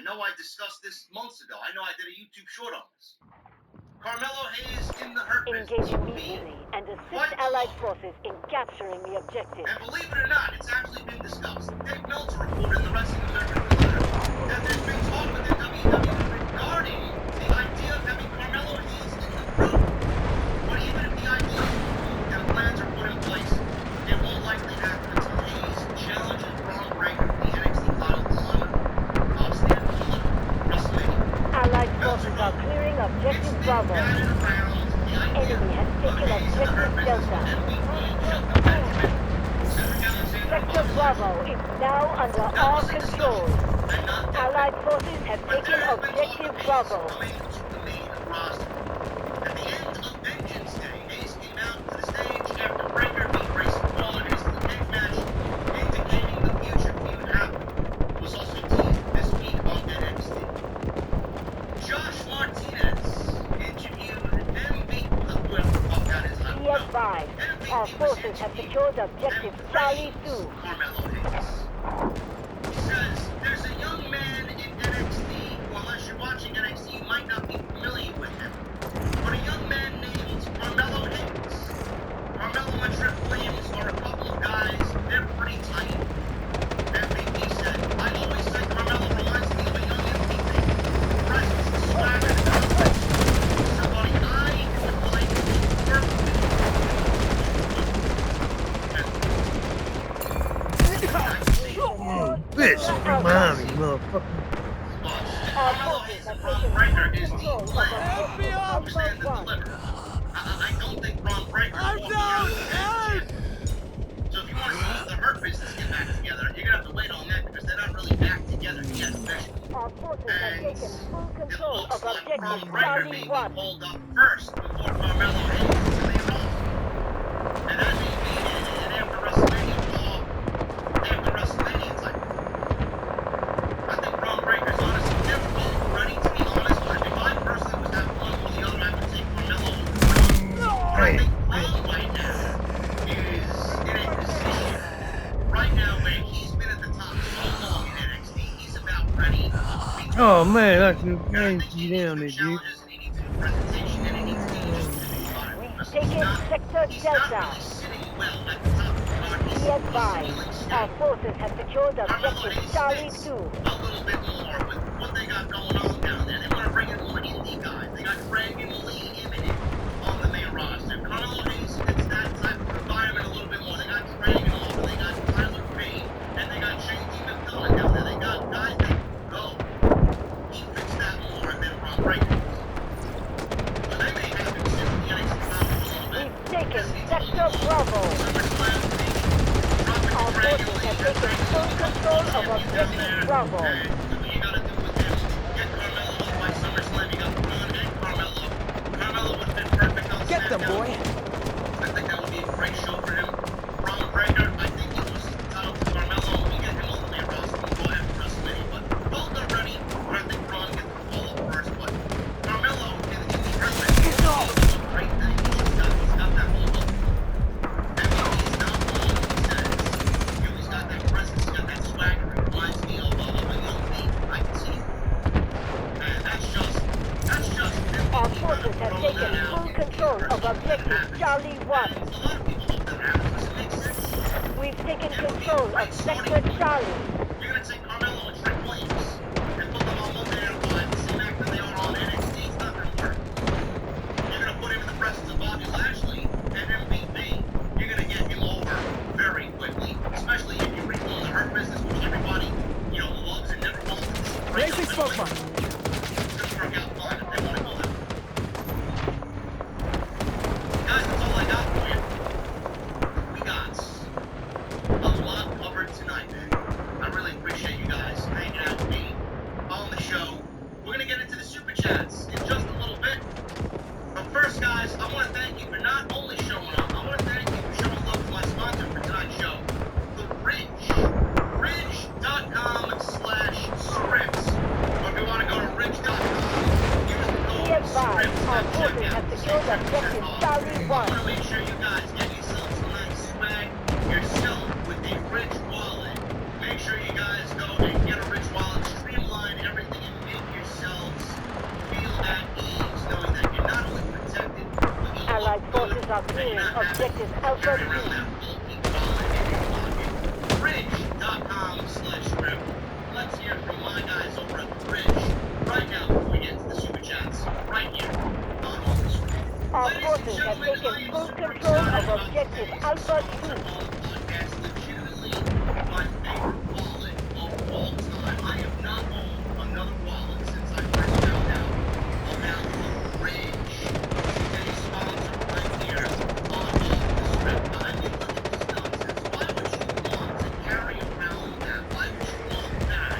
I know I discussed this months ago. I know I did a YouTube short on this. Carmelo Hayes in the hurt business. Engage immediately and assist Allied forces in capturing the objective. And believe it or not, it's actually been discussed. Dave Meltzer reported in the Wrestling Observer Newsletter that there's been talk within WWE regarding the idea of having Carmelo Hayes in the group. But even if the idea and plans are put in place, it won't likely happen until Hayes challenges Braun Breaker for the NXT title on Stand and Deliver WrestleMania. Allied forces are clearing objective Bravo. Enemy has taken objective Delta. Sector Bravo is now under our control. Allied forces have taken objective Bravo. At the end of Vengeance Day, Hayes came out to the stage after Breaker beat Grayson Waller in his cage match, indicating the future feud happened. It was also teased this week on NXT. Josh Martinez interviewed MVP, whoever the fuck that is. Be advised, our forces have secured objective Charlie 2. Carmelo Hayes. He says, there's a young man in NXT, who unless you're watching NXT, you might not be familiar with him. But a young man named Carmelo Hayes. Carmelo and Trick Williams are a couple of guys, they're pretty tight. MVP said, I always say Carmelo reminds me of a young MVP. Presence, swagger, somebody I would like to work with. Bitch, mommy, motherfucker. Our forces have taken Breaker is the control of plan. objective Alpha 1. I don't think Braun Breaker will be out of So if you want to see the Hurt Business get back together, you're going to have to wait on that because they're not really back together yet officially. Our forces have taken full It control looks of like objective Braun Breaker may Charlie be 1. pulled up first before Carmelo Hayes to the Raw. And that may be an after WrestleMania Raw, after WrestleMania type. I think Braun Breaker's honestly difficult, ready to be honest, but if I personally was that one or the other, I would take Carmelo over Braun. But I think Braun right now is in a position right now where he's been at the top so long in NXT, he's about ready to be Oh man, I can and I think see he needs down to there, do dude. challenges and he needs to do presentation and he needs to use it. We've taken Sector He's Delta. not really sitting well at the top of the card. He's Be advised, our forces have secured Carmelo objective Hayes Charlie fits 2. a little bit more with what they got going on down there. They want to bring in more indie guys. They got Craig and Lee Immonen on the main roster. Carmelo Hayes fits that type of environment a little bit more. They got Craig and Lawler, they got Tyler Payne, and they got Shane McDonough down there. They got guys that go. He fits that more than Braun Breaker. So they may have him sit in the NXT title a little bit. We've taken Sector Bravo. SummerSlam, Our forces have taken full control of objective Bravo. and what you gotta do with him, get Carmelo up by SummerSlam. You got Braun and Carmelo. Carmelo would fit perfect on Get them, SmackDown. boy. I think that would be a great show for him. Braun Breaker, I think he loses the title to Carmelo. We get him on the main roster before after WrestleMania. But both are ready. But I think Braun gets the ball up first. But Carmelo in the present, he's doing a great thing. He's got that whole look. And he's not wrong when he says, he's got that presence, he's got that swagger. It reminds me of a young Nate. I can see it. And that's just Our forces have taken full control of objective Charlie 1. a lot of people hope that happens because it makes sense. We've taken control of Sector Charlie. You're gonna take Carmelo and Trick Williams and put them on Monday Night Raw the same act that they are on NXT. It's not gonna work. You're gonna put him in the presence of Bobby Lashley and MVP. You're gonna get him over very quickly, especially if you recall the Hurt Business, which everybody, loves and never wants to break up Basic anyway. Pokemon. It's gonna work out fine if they want to go that way. Guys, that's all I got for you. We got a lot covered tonight, man. I really appreciate you guys hanging out with me on the show. We're gonna get into the super chats in just a little bit. But first, guys, I want to thank you for not only showing up, I want to thank you for showing love to my sponsor for tonight's show, The Ridge. Ridge.com/scripts. Or if you want to go to ridge.com, use the Be code advised, SCRIPTS our at forces checkout. have secured objective Charlie 1. I want to make sure you guys get yourself some nice swag yourself with a Ridge wallet. Make sure you guys go and get a Ridge wallet, streamline everything securing objective Alpha 2. Bridge.com/group. Let's hear from my guys over at the bridge right now before we get to the super chats. Right here on all the screen. Our Ladies and forces have gentlemen, I taken am full super control excited of about objective today's Alpha 2. podcast. Legitimately my favorite wallet of all time. I have not owned another wallet since I first found out about the bridge. Today's sponsor right here on all the script. I mean, look at this nonsense. Why would you want to carry around that? Why would you want that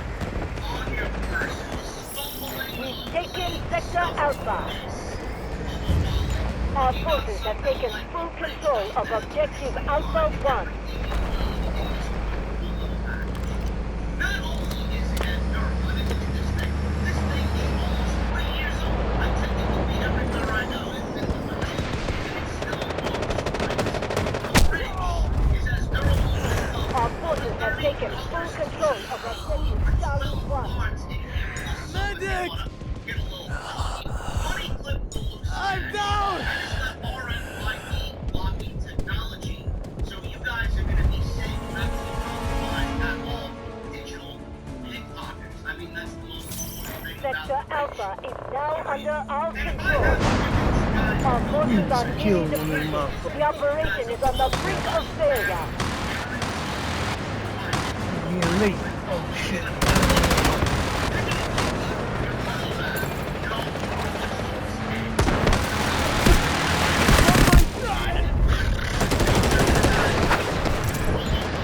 on your person? Stumbling We've taken Sector Alpha. Our forces have taken full control of objective Alpha 1. Not only is it as durable, I mean, look at this thing. This thing is almost 3 years old. I take it to be everywhere I go. It's in the marine, and it still works great. The bridge is as durable as love. Our forces have taken full control of objective Charlie 1. Medic! Get a little funny clip to look I'm down! That is the RFID blocking technology. So you guys are going to be safe, not to be compromised at all from digital pickpockets. I mean, that's the most important thing about Sector the Alpha is now under our And if I control. have to do guys, Our forces are Kill nearly one of them defeated. motherfuckers. The operation is on the brink of failure. You're late. Oh shit.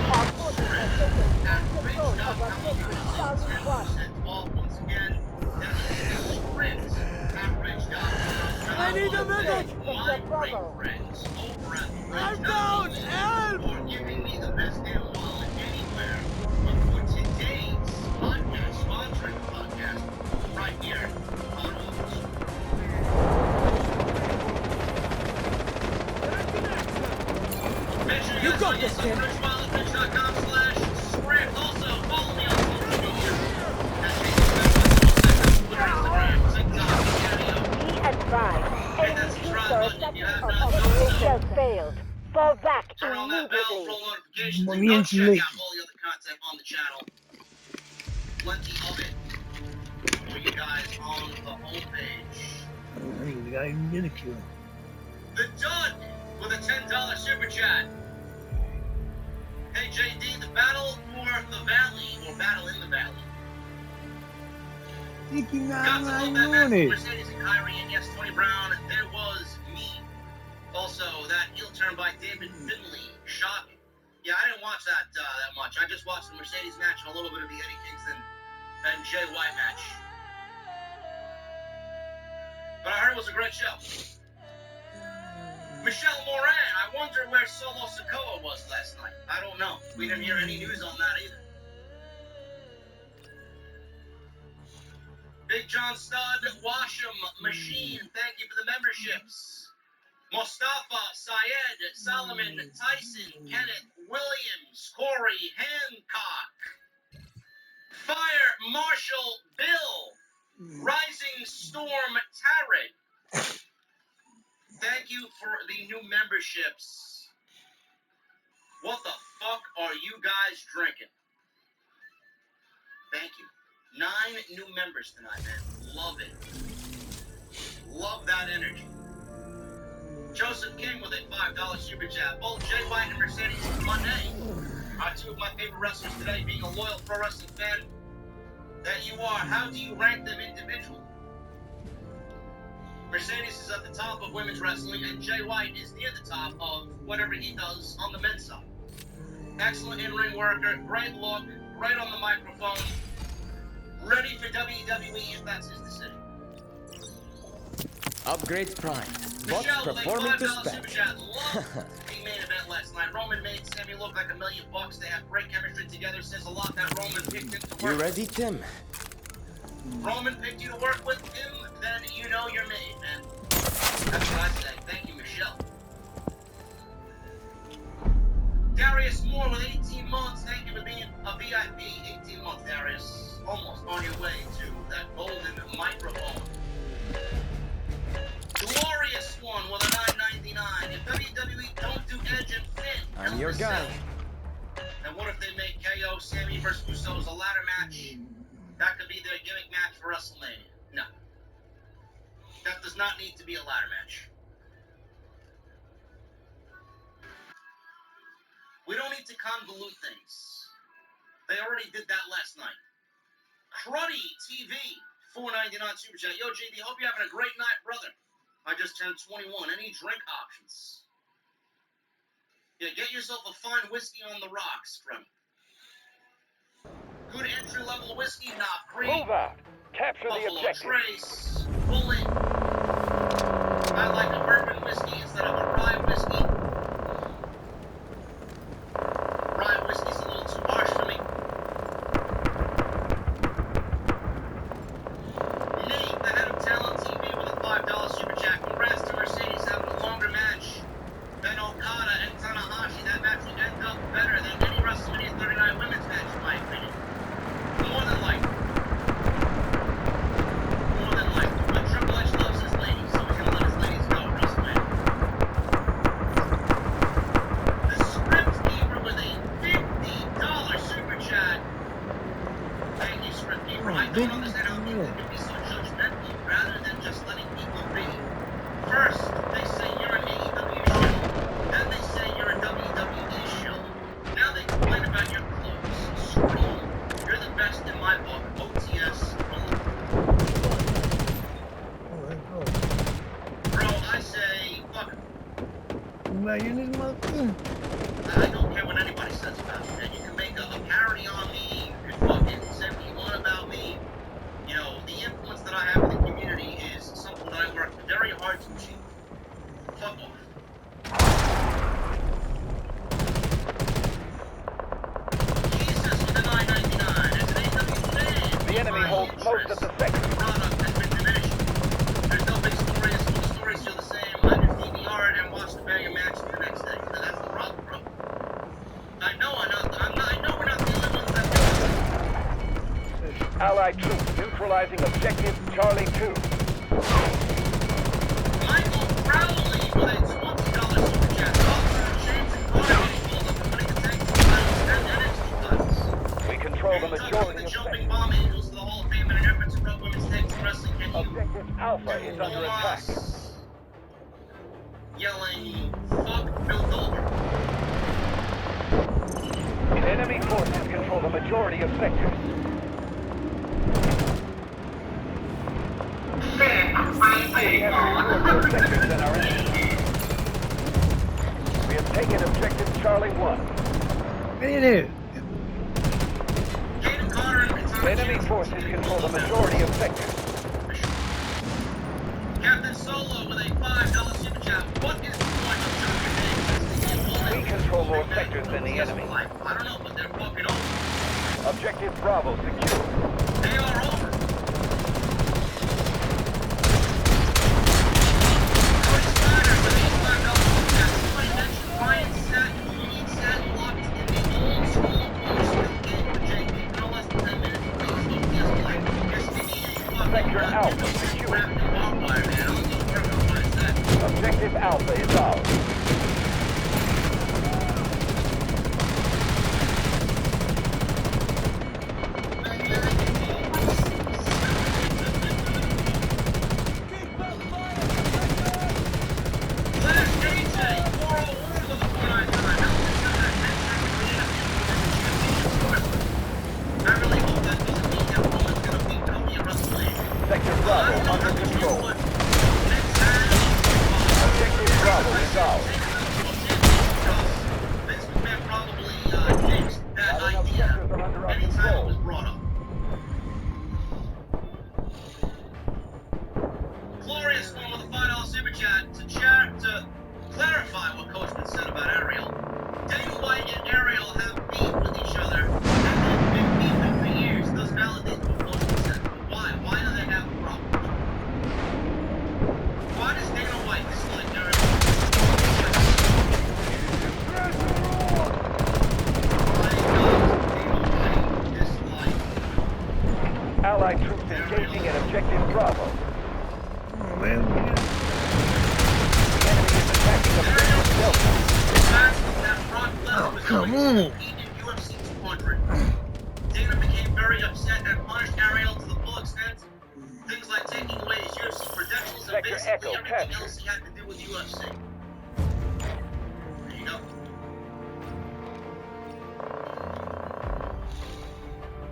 Our forces have taken full control of objective Charlie 1. once again, that's the sprint at Bridge.com. I need a medic! My great friends over at I'm down! Help! for giving me the best damn wallet anywhere. But for today's podcast, sponsoring the podcast, right here on Office. Make sure you guys got like this, us on Tim. bridgewallet.com/script. Also, follow me on social media. That's Facebook, Twitter, Instagram, TikTok, Cameo. Be advised, enemy that's troops right, are but attacking you have our not done operation so. has failed. Fall back Turn on that bell for immediately. notifications and Mommy go and check Julie. out all the other content on the channel. Plenty of it for you guys on the homepage. I got him ridiculed. The Dud with a $10 super chat. Hey JD, the battle for the valley, or battle in the valley. Thinking Got I'm to love right that on match with it. Mercedes and Kyrie, and yes, Tony Brown, there was me. Also, that heel turn by David Finley, shocking. Yeah, I didn't watch that that much. I just watched the Mercedes match and a little bit of the Eddie Kingston and Jay White match. But I heard it was a great show. Michelle Moran, I wonder where Solo Sikoa was last night. I don't know. We didn't hear any news on that either. Big John Stud, Washam Machine, thank you for the memberships. Mustafa, Syed, Solomon, Tyson, Kenneth, Williams, Corey, Hancock, Fire Marshal Bill, Rising Storm Tarek. Thank you for the new memberships. What the fuck are you guys drinking? Thank you. 9 new members tonight, man. Love it. Love that energy. Joseph King with a $5 super chat. Both Jay White and Mercedes Moné are two of my favorite wrestlers today. Being a loyal pro wrestling fan that you are, how do you rank them individually? Mercedes is at the top of women's wrestling, and Jay White is near the top of whatever he does on the men's side. Excellent in-ring worker, great look, great on the microphone, ready for WWE if that's his decision. Upgrades Prime. Bots Michelle with a performing to $5 super spec. chat. Loved the main event last night. Roman made Sammy look like $1 million. They have great chemistry together. Says a lot that Roman picked him to You work. ready, Tim? Roman picked you to work with him, then you know you're made, man. That's what I say. Thank you, Michelle. Darius Moore with 18 months. Thank you for being a VIP. 18 months, Darius. Almost on your way to that golden microphone. Glorious one with a $9.99. If WWE your to gun. say, and what if they make KO Sammy versus Usos a ladder match? That could be their gimmick match for WrestleMania. No. That does not need to be a ladder match. We don't need to convolute things. They already did that last night. Cruddy TV, $4.99 Super Chat. Yo, JD, hope you're having a great night, brother. I just turned 21. Any drink options? Yeah, get yourself a fine whiskey on the rocks, Cruddy. Good entry-level whiskey, not Creek, Move out. Capture the Buffalo objective. Trace, Bullet. I like a bourbon whiskey instead of a rye whiskey. Rye whiskey's a little too harsh for me. Nate, the head of Talent TV with a $5 super chat. Congrats to Mercedes having a longer match than Okada and Tanahashi. That match will end up better than any WrestleMania 39 women's match, in my opinion. More than likely. More than likely. But Triple H loves his ladies, so he's gonna let his ladies go at WrestleMania. The Script Keeper with a $50 super chat. Thank you, Script Keeper. I don't understand how people can be so judgmental rather than just letting people be. First, they say you're an AEW show. Then they say you're a WWE show. Now they complain about your clothes. Screw 'em. You're the best in my book. OTS. Bro, I say, fuck 'em. Man, you need my thing. I don't care what anybody says about me, man. You can make a parody on me. You can fucking say what you want about me. You know, the influence that I have in the community is something that I work very hard to achieve. Fuck off. Jesus with the $9.99. As an AW fan, The enemy my holds most of the sector. product has been diminished. There's no big stories. All the stories feel the same. I just DVR it and watch the banger match the next day. That's the problem, bro. I know we're not the only ones that do this. Allied troops neutralizing objective Charlie 2. Michael Crowley with a $20 super chat. James and Carter getting pulled up for putting the tanks and NXT titles. We control the Kentucky, majority the of jumping sectors. bomb angels to the Hall of Fame in an effort to promote women's tanks in wrestling. Can you Objective Alpha is under attack. yelling, fuck Bill Dolber. Enemy forces control the majority of sectors. We have secured more sectors than our enemy. We have taken objective Charlie 1. Hey there. Caden Carter and Kentucky Enemy James forces control the majority of sectors. Captain Solo with a $5 super chat. What is the point of jumping We control more sectors than the enemy. I don't know, but they're fucking over. Objective Bravo secured. They are over. Chris Snyder with a $5 super chat. Somebody mentioned Ryan Satin. You need Satin locked in the old school old game for JP for no less than 10 minutes. Please don't be as polite. Sector Alpha secured. Objective Alpha is ours. Sector Bravo under control. Objective Bravo is ours. Vince McMahon probably jinxed that Not enough idea sectors are under our anytime it control. was brought up. Glorious one with a $5 super chat to clarify what Coachman said about Ariel. Dana White and Ariel have beef with each other, and they've been beefing for years. Does validate what Coachman said. But why? Why do they have a problem? Why does Dana White dislike Ariel? Why does Dana White dislike Allied troops engaging at Objective Bravo. Oh, man. The enemy is attacking Objective Delta. the fact that Brock Lesnar Come on. Competed UFC 200. Dana became very upset and punished Ariel to the full extent. Things like taking away his UFC credentials and Sector basically Echo everything captured. else he had to do with UFC. There you go.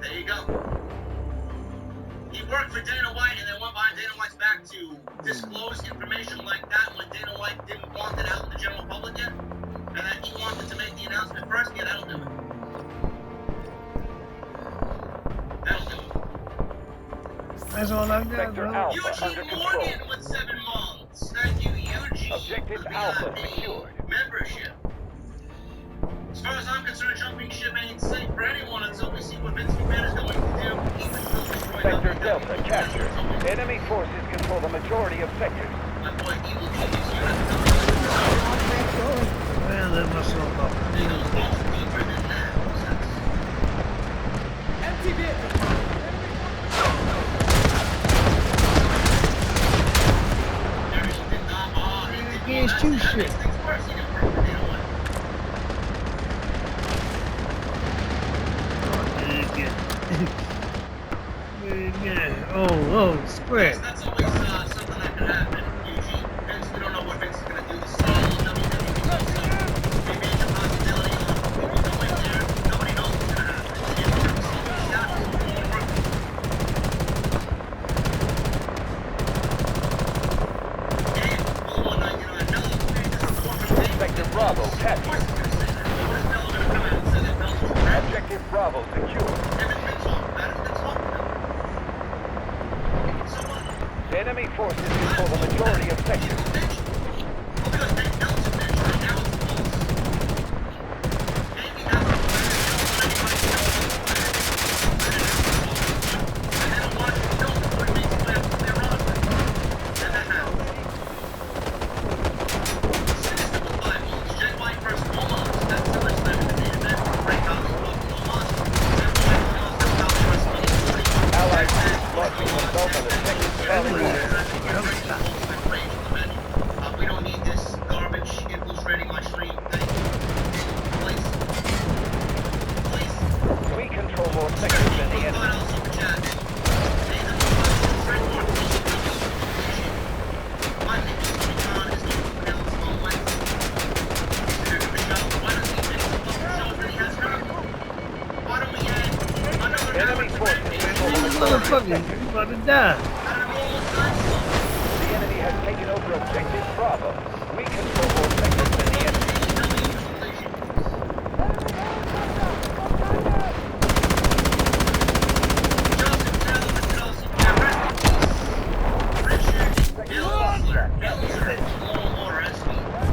There you go. He worked for Dana White and then went behind Dana White's back to disclose information like that when Dana White didn't want it out in the general public yet. And then he wanted to make the announcement first. Yeah, that'll do it. That'll do it. That's all I got, Sector bro. Alpha under Eugene control. Morgan with 7 months. Thank you, Eugene. Objective for the Alpha VIP secured. Membership. As far as I'm concerned, jumping ship ain't safe for anyone until we see what Vince McMahon is going to do. Even though destroy Sector WWE, Delta captured. Enemy forces control the majority of sectors. My boy Evil Genius, you have to Man, let myself up. It goes much deeper than that. Empty vehicle. Against two shit. Oh, spread. That's always something that can happen, Eugene. Vince, we don't know what Vince is going to do. This is all WWE also a major possibility of people going there. Nobody knows what's going to happen. If you ever see these statues of the work, Dave, Blue 199, Mello, this is more from Dave. Sector Bravo Of course captured. he's going to say that. What is Mello going to come out and say that Mello's correct? Objective Bravo secured. If it's been talked about, it's been talked about. So what? Enemy forces control the majority of sectors. Allied troops launching themselves on the second Charlie 1. We don't need this garbage infiltrating my stream. Thank you. Please. Please. We control more sectors than the enemy. Enemy forces control the majority of Motherfucker, sectors. you about to die. The enemy has taken over objective Bravo. We control more sectors than the enemy.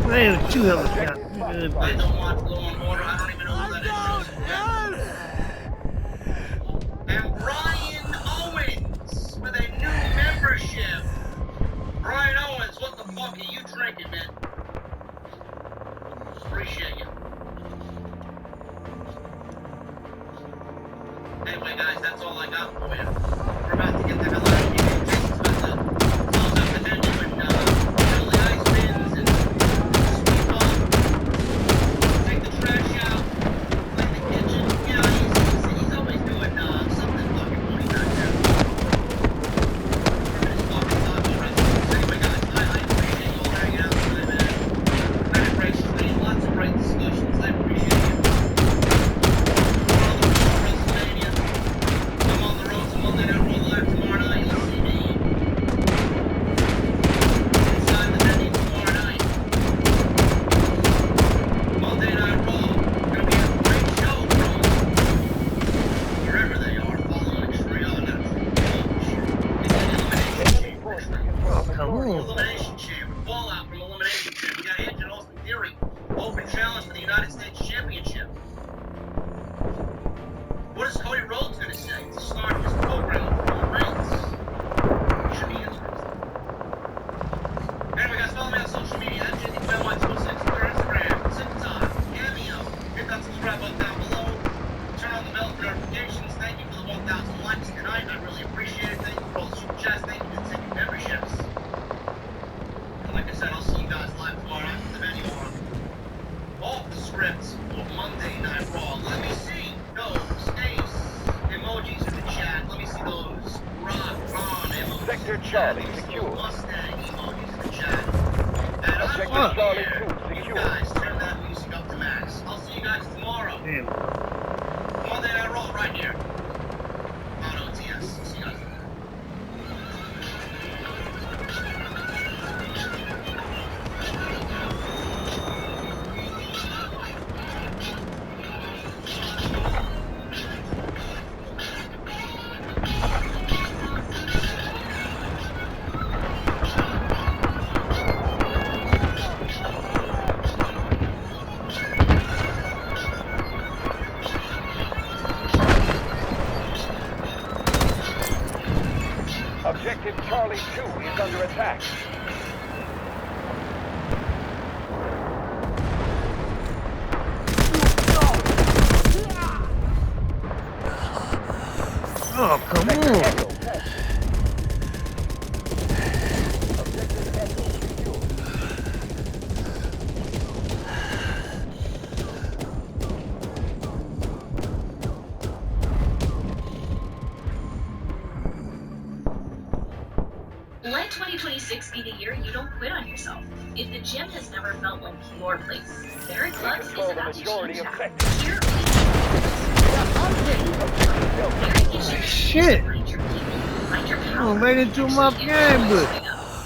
Man, two helicopters. I don't want Law and Order. I don't even know who that is. And Brian Owens with a new membership. Brian Owens, what the fuck are you drinking, man? Appreciate you. Anyway, guys, that's all I got for you. We're about to get the hell out of here. Jason's about to close up the venue and fill the ice bins and sweep up. Take the Sector Charlie secure. Mustang emojis in the chat. And Objective I'm Charlie here. 2 You secure. guys, turn that music up to max. I'll see you guys tomorrow. Damn. Monday I roll right here. On OTS. See you guys. Objective Charlie 2 is under attack. Oh, come Sector on. Echo captured. Objective Echo secure. Let 2026 be the year you don't quit on yourself. If the gym has never felt like your place, Barrett Clubs is Control the about to majority change of that. sectors. Here, Objective Delta. Barrett gives you Shit. find your key, find your Oh, power. made it to my Actually, game, but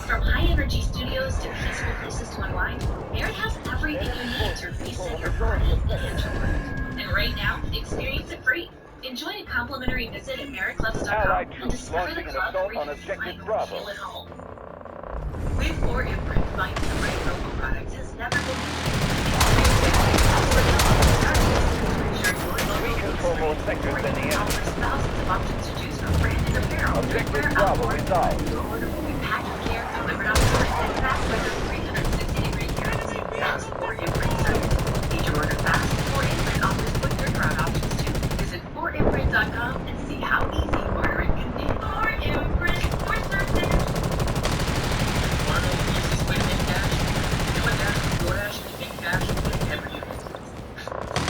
From high-energy studios to peaceful places to unwind, Barrett has everything you need to reset your body and your mind. And right now, experience it free. Enjoy a complimentary visit at barrettclubs.com Allied and troops discover the launching an club assault where on you Objective finally Bravo. feel at home. With 4 Imprint, finding the right local products has never been We control more sectors than the enemy. offers thousands of options to choose from branded apparel, Objective footwear, Bravo outdoor, is ours. affordable packaged care delivered on doors and fast weather 360-degree care. That's 4 Imprint service. Need your order fast? 4 Imprint offers footwear crowd options too. Visit 4imprint.com and see how easy ordering can be. 4 Imprint for certain. Want to know the easiest way to make cash? You know what Dash and DoorDash can make cash whenever you want.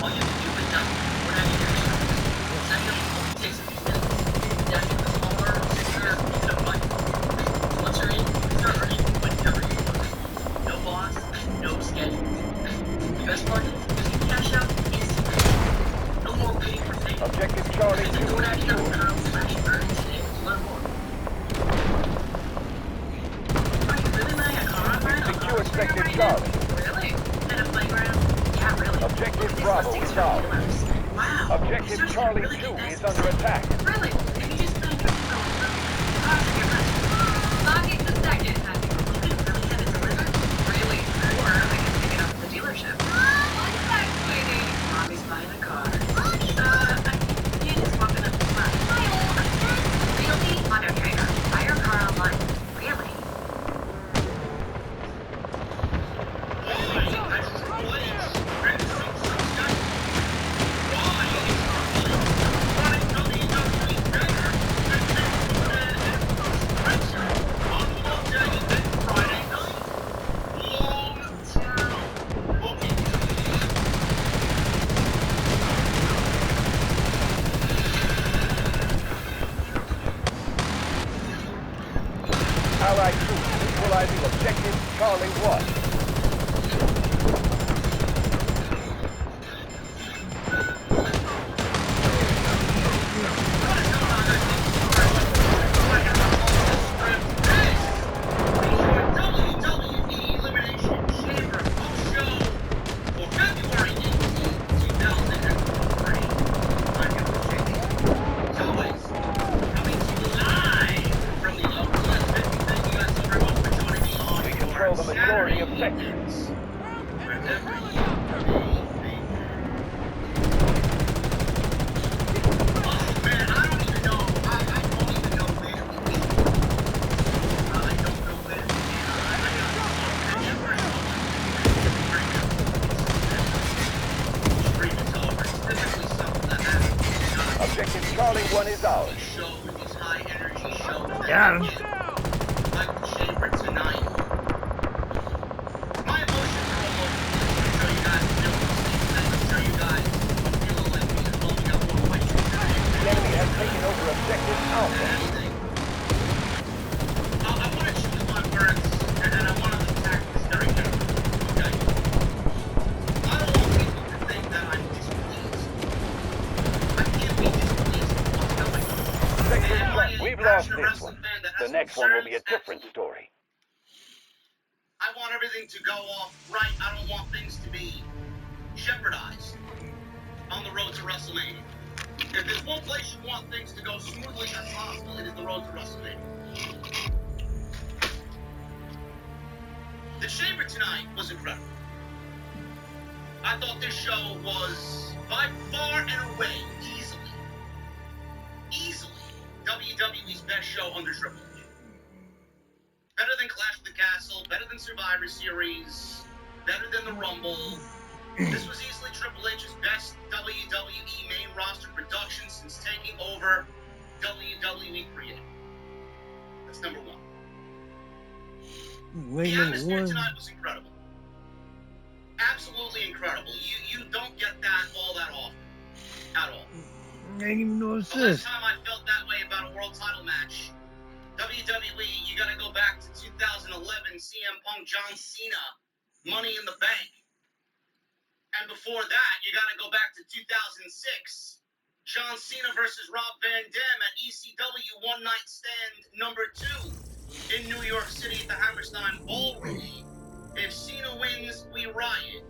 All you have to do is nothing. DoorDash is your service. Setting up only takes a few minutes. Dash is a smaller, secure, and a button. Once you're in, start earning whenever you want. No boss, no schedule. The best part is you can cash out instantly. No more waiting for things. Objective Charlie 2 Visit secure. DoorDash.com/earn today to learn more. Are you really letting a car run a Secure box for you Sector right now? Charlie. Really? And a playground? Yeah, really. Objective Look at these Bravo listings is for ours. dealers. Wow. Objective These are some Charlie really 2 good is things. under attack. Really? If you just find your cars in your restaurant. Logging the second. You can really have it delivered. Really? Or I can pick it up at the dealership. What's that, sweetie? Mommy's buying a car. I think Kid is walking up the front. Realty Auto Trader. Buy your car online. Really? Allied troops equalizing Objective Charlie 1. We control the majority of sectors. Objective Charlie 1 is ours. got him. Michael Shaver tonight. My emotions are almost show you guys show you guys what feeling like me is holding up 1.2 The enemy has taken over Objective Alpha. one. fan that The has next one will be a concerns, different absolutely. story. I want everything to go off right. I don't want things to be jeopardized on the road to WrestleMania. If there's one place you want things to go smoothly as possible, it is the road to WrestleMania. The Chamber tonight was incredible. I thought this show was by far and away, easily, WWE's best show under Triple H. Better than Clash of the Castle, better than Survivor Series, better than the Rumble. This was easily Triple H's best WWE main roster production since taking over WWE Creative. That's number one. Way The number atmosphere one. tonight was incredible. Absolutely incredible. You don't get that all that often. At all. I didn't even know it's The last this. time I felt that way about a world title match, WWE, you gotta go back to 2011, CM Punk, John Cena, Money in the Bank. And before that, you gotta go back to 2006, John Cena versus Rob Van Dam at ECW One Night Stand #2 in New York City at the Hammerstein Ballroom. If Cena wins, we riot.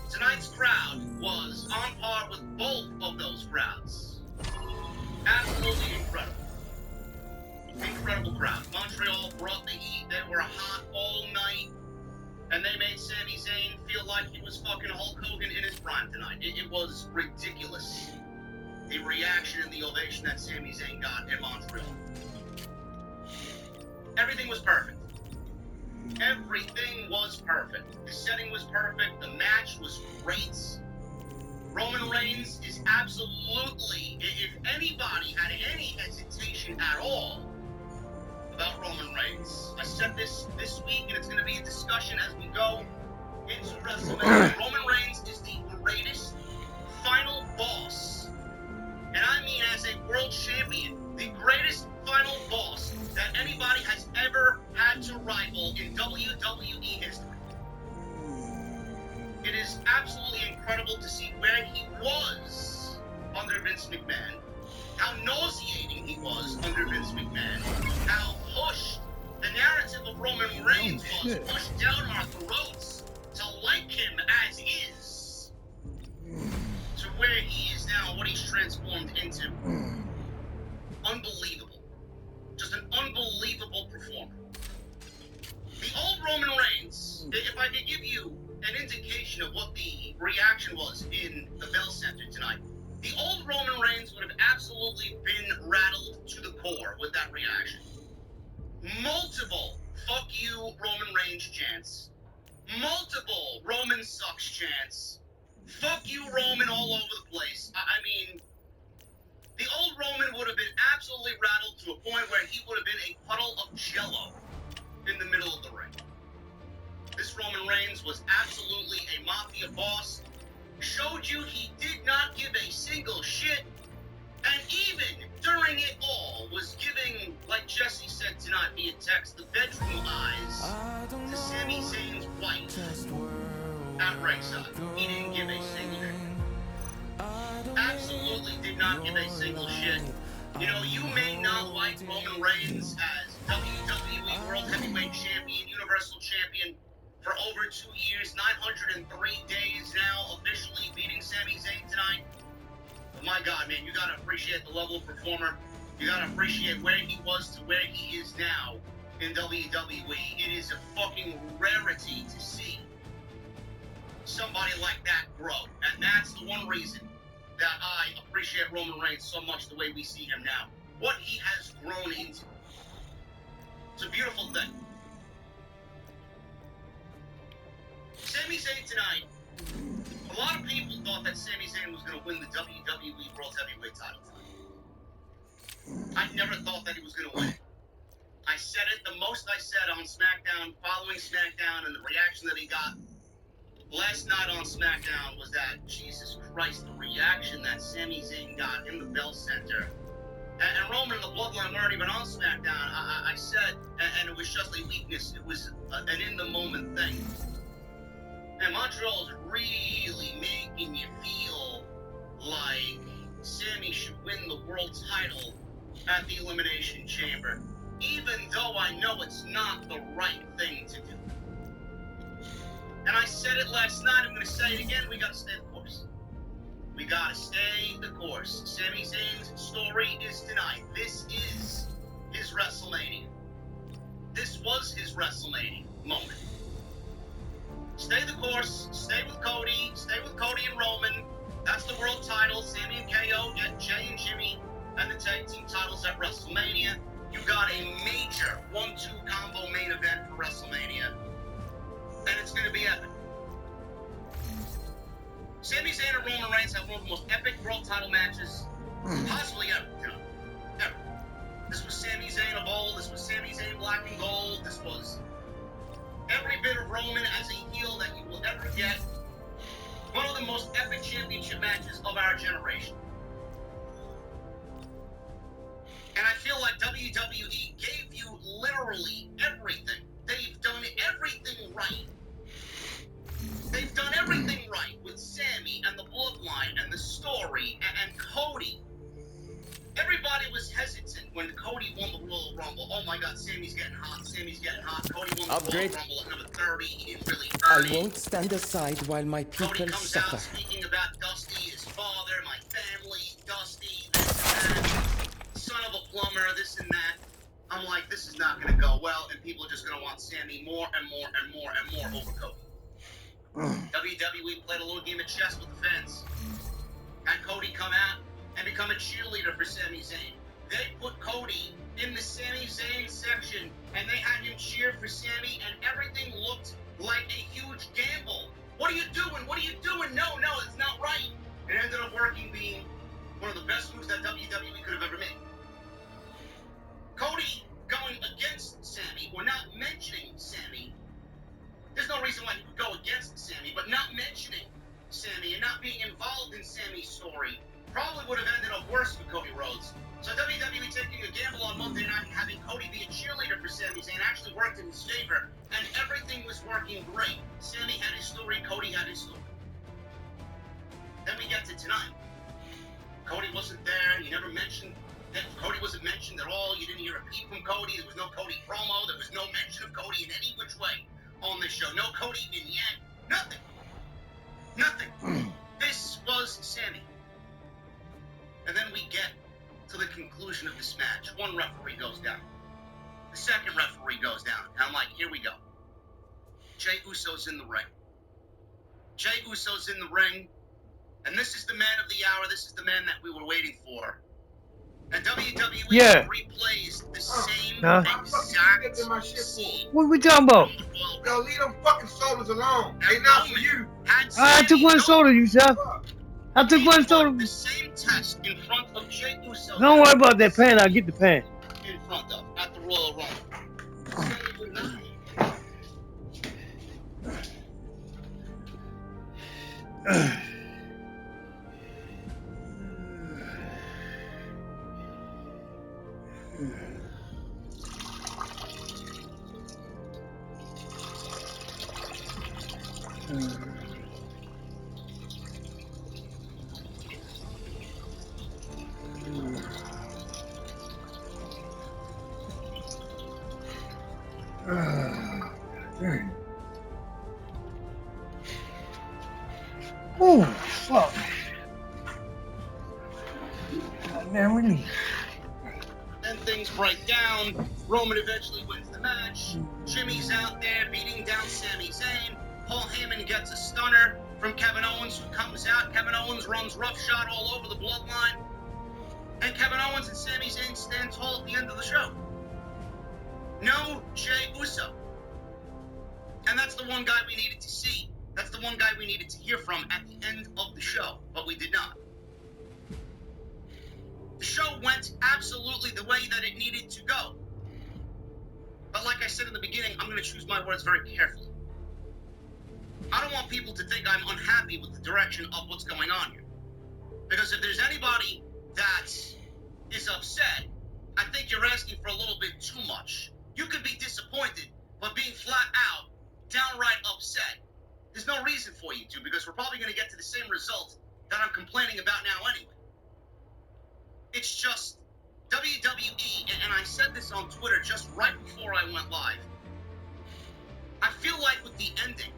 Tonight's crowd was on par with both of those crowds. Absolutely incredible. Incredible crowd. Montreal brought the heat. They were hot all night. And they made Sami Zayn feel like he was fucking Hulk Hogan in his prime tonight. It was ridiculous. The reaction and the ovation that Sami Zayn got in Montreal. Everything was perfect. Everything was perfect. The setting was perfect. The match was great. Roman Reigns is absolutely, if anybody had any hesitation at all about Roman Reigns, I said this week, and it's going to be a discussion as we go into WrestleMania. Roman Reigns is the greatest final boss, and I mean as a world champion, the greatest final boss that anybody has ever had to rival in WWE history. It is absolutely incredible to see where he was under Vince McMahon, how nauseating he was under Vince McMahon, how pushed the narrative of Roman Reigns was pushed down our throats to like him as is, to where he is now, what he's transformed into. Unbelievable. Just an unbelievable performer. The old Roman Reigns, if I could give you an indication of what the reaction was in the Bell Center tonight, the old Roman Reigns would have absolutely been rattled to the core with that reaction. Multiple fuck you Roman Reigns chants. Multiple Roman sucks chants. Fuck you Roman all over the place. I mean, the old Roman would have been absolutely rattled to a point where he would have been a puddle of jello in the middle of the ring. This Roman Reigns was absolutely a mafia boss, showed you he did not give a single shit, and even during it all was giving, like Jesse said tonight via text, the bedroom eyes to Sami Zayn's wife at ringside. He didn't give a single shit. Absolutely did not give a single shit. You know, you may not like Roman Reigns as WWE World Heavyweight Champion, Universal Champion for over 2 years, 903 days now, officially beating Sami Zayn tonight. But my God, man, you gotta appreciate the level of performer. You gotta appreciate where he was to where he is now in WWE. It is a fucking rarity to see somebody like that grow. And that's the one reason that I appreciate Roman Reigns so much the way we see him now. What he has grown into. It's a beautiful thing. Sami Zayn tonight, a lot of people thought that Sami Zayn was going to win the WWE World Heavyweight title tonight. I never thought that he was going to win it. I said it, the most I said on SmackDown, following SmackDown, and the reaction that he got last night on SmackDown was that, Jesus Christ, the reaction that Sami Zayn got in the Bell Center. And Roman and the Bloodline weren't even on SmackDown. I said, and it was just a weakness. It was an in-the-moment thing. And Montreal is really making you feel like Sami should win the world title at the Elimination Chamber, even though I know it's not the right thing to do. And I said it last night, I'm going to say it again, we got to stay the course. We got to stay the course. Sami Zayn's story is tonight. This is his WrestleMania. This was his WrestleMania moment. Stay the course, stay with Cody and Roman. That's the world title. Sami and KO get Jay and Jimmy and the tag team titles at WrestleMania. You got a major 1-2 combo main event for WrestleMania. And it's going to be epic. Sami Zayn and Roman Reigns have one of the most epic world title matches possibly ever. Ever. This was Sami Zayn of old. This was Sami Zayn black and gold. This was every bit of Roman as a heel that you will ever get. One of the most epic championship matches of our generation. And I feel like WWE gave you literally everything. They've done everything right. They've done everything right with Sami and the bloodline and the story and Cody. Everybody was hesitant when Cody won the Royal Rumble. Oh my God, Sami's getting hot. Sami's getting hot. Cody won the Upgrade. Royal Rumble at number 30. He didn't really I earn it. won't stand aside while my Cody people comes suffer. out speaking about Dusty, his father, my family, Dusty, this and that, son of a plumber, this and that. I'm like, this is not going to go well, and people are just going to want Sami more and more and more and more over Cody. WWE played a little game of chess with the fans. Had Cody come out and become a cheerleader for Sami Zayn. They put Cody in the Sami Zayn section, and they had him cheer for Sami, and everything looked like a huge gamble. What are you doing? What are you doing? No, it's not right. It ended up working, being one of the best moves that WWE could have ever made. Cody going against Sami, or not mentioning Sami. There's no reason why he would go against Sami, but not mentioning Sami and not being involved in Sami's story probably would have ended up worse for Cody Rhodes. So WWE taking a gamble on Monday night and having Cody be a cheerleader for Sami Zayn actually worked in his favor, and everything was working great. Sami had his story, Cody had his story. Then we get to tonight. Cody wasn't there. He never mentioned that. Cody wasn't mentioned at all. You didn't hear a peep from Cody. There was no Cody promo. There was no mention of Cody in any which way on this show. No Cody vignette. Nothing. Nothing. This was Sami. And then we get to the conclusion of this match. One referee goes down. The second referee goes down. And I'm like, here we go. Jey Uso's in the ring. Jey Uso's in the ring. And this is the man of the hour. This is the man that we were waiting for. And WWE replays the same exact scene. What are we talking about? Yo, leave them fucking sodas alone. They not for you. I took one soda, you said. I took one soda. The same test in front of Jey Uso. Don't worry about that pan. I'll get the pan. In front of at the Royal Rumble. Oh, fuck. Goddamn relief. Then things break down. Roman eventually wins the match. Jimmy's out there beating down Sami Zayn. Paul Heyman gets a stunner from Kevin Owens, who comes out. Kevin Owens runs roughshod all over the bloodline. And Kevin Owens and Sami Zayn stand tall at the end of the show. No Jey Uso. And that's the one guy we needed to see. That's the one guy we needed to hear from at the end of the show, but we did not. The show went absolutely the way that it needed to go. But like I said in the beginning, I'm going to choose my words very carefully. I don't want people to think I'm unhappy with the direction of what's going on here. Because if there's anybody that is upset, I think you're asking for a little bit too much. You could be disappointed, but being flat out, downright upset, there's no reason for you to, because we're probably going to get to the same result that I'm complaining about now anyway. It's just WWE, and I said this on Twitter just right before I went live, I feel like with the ending,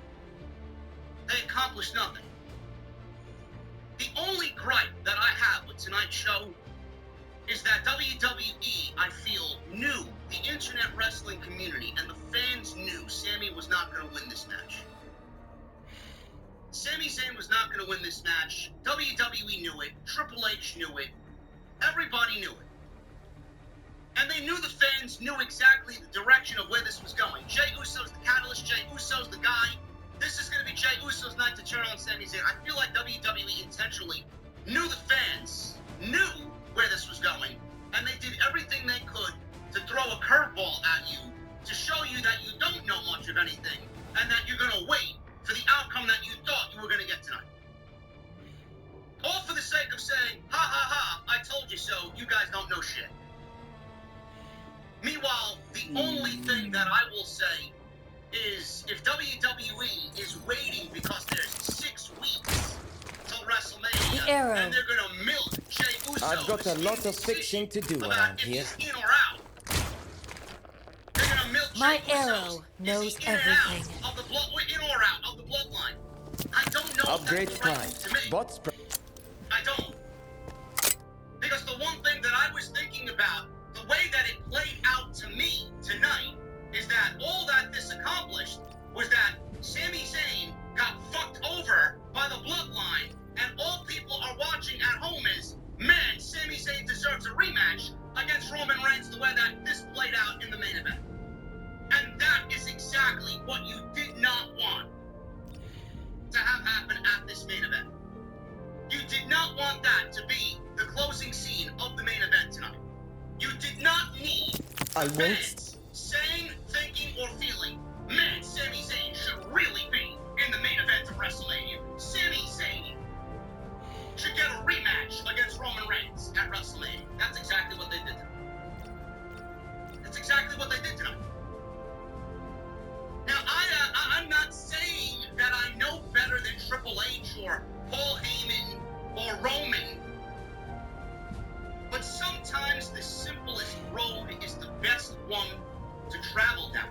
they accomplished nothing. The only gripe that I have with tonight's show is that WWE, I feel, knew, the internet wrestling community and the fans knew Sami was not going to win this match. Sami Zayn was not going to win this match. WWE knew it. Triple H knew it. Everybody knew it. And they knew the fans knew exactly the direction of where this was going. Jey Uso's the catalyst. Jey Uso's the guy. This is going to be Jey Uso's night to turn on Sami Zayn. I feel like WWE intentionally knew the fans knew where this was going, and they did everything they could to throw a curveball at you to show you that you don't know much of anything and that you're going to wait for the outcome that you thought you were going to get tonight. All for the sake of saying, ha ha ha, I told you so, you guys don't know shit. Meanwhile, the only thing that I will say is if WWE is waiting because there's 6 weeks till WrestleMania, The Arrow. and they're gonna milk Jey Uso. I've got a lot of fixing to do around here. If he's in or out. They're gonna milk My Jey Uso. Arrow Is knows he in and everything. out of the blood, in or out of the bloodline? I don't know. Upgrade if that's the right Prime. move to make. What's I don't. Because the one thing that I was thinking about, the way that it played out to me tonight, is that all that this accomplished was that Sami Zayn got fucked over by the bloodline, and all people are watching at home is, man, Sami Zayn deserves a rematch against Roman Reigns the way that this played out in the main event. And that is exactly what you did not want to have happen at this main event. You did not want that to be the closing scene of the main event tonight. You did not need I fans won't. saying, thinking, or feeling, man, Sami Zayn should really be in the main event of WrestleMania. Sami Zayn should get a rematch against Roman Reigns at WrestleMania. That's exactly what they did tonight. That's exactly what they did tonight. Now, I'm not saying that I know better than Triple H or Paul Heyman or Roman, but sometimes the simplest road is the best one to travel down.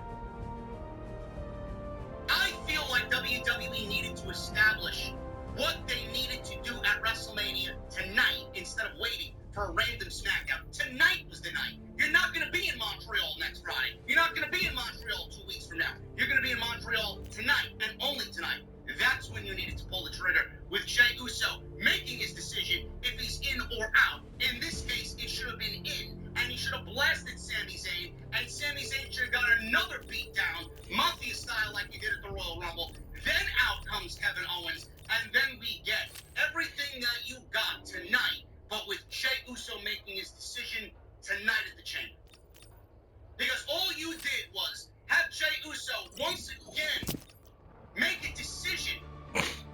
I feel like WWE needed to establish what they needed to do at WrestleMania tonight instead of waiting for a random SmackDown. Tonight was the night. You're not going to be in Montreal next Friday. You're not going to be in Montreal 2 weeks from now. You're going to be in Montreal tonight and only tonight. That's when you needed to pull the trigger with Jey Uso making his decision if he's in or out. In this case, it should have been in, and he should have blasted Sami Zayn, and Sami Zayn should have got another beatdown, Mafia style like he did at the Royal Rumble. Then out comes Kevin Owens, and then we get everything that you got tonight, but with Jey Uso making his decision tonight at the Chamber. Because all you did was have Jey Uso once again make a decision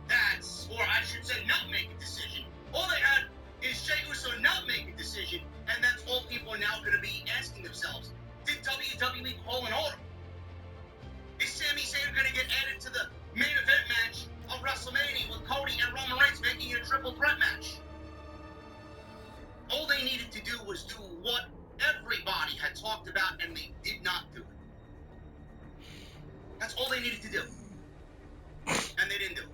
that's, or I should say not make a decision. All they had is Jey Uso not make a decision, and that's all people are now going to be asking themselves. Did WWE call an order? Is Sami Zayn going to get added to the main event match of WrestleMania with Cody and Roman Reigns making it a triple threat match? All they needed to do was do what everybody had talked about, and they did not do it. That's all they needed to do. And they didn't do it.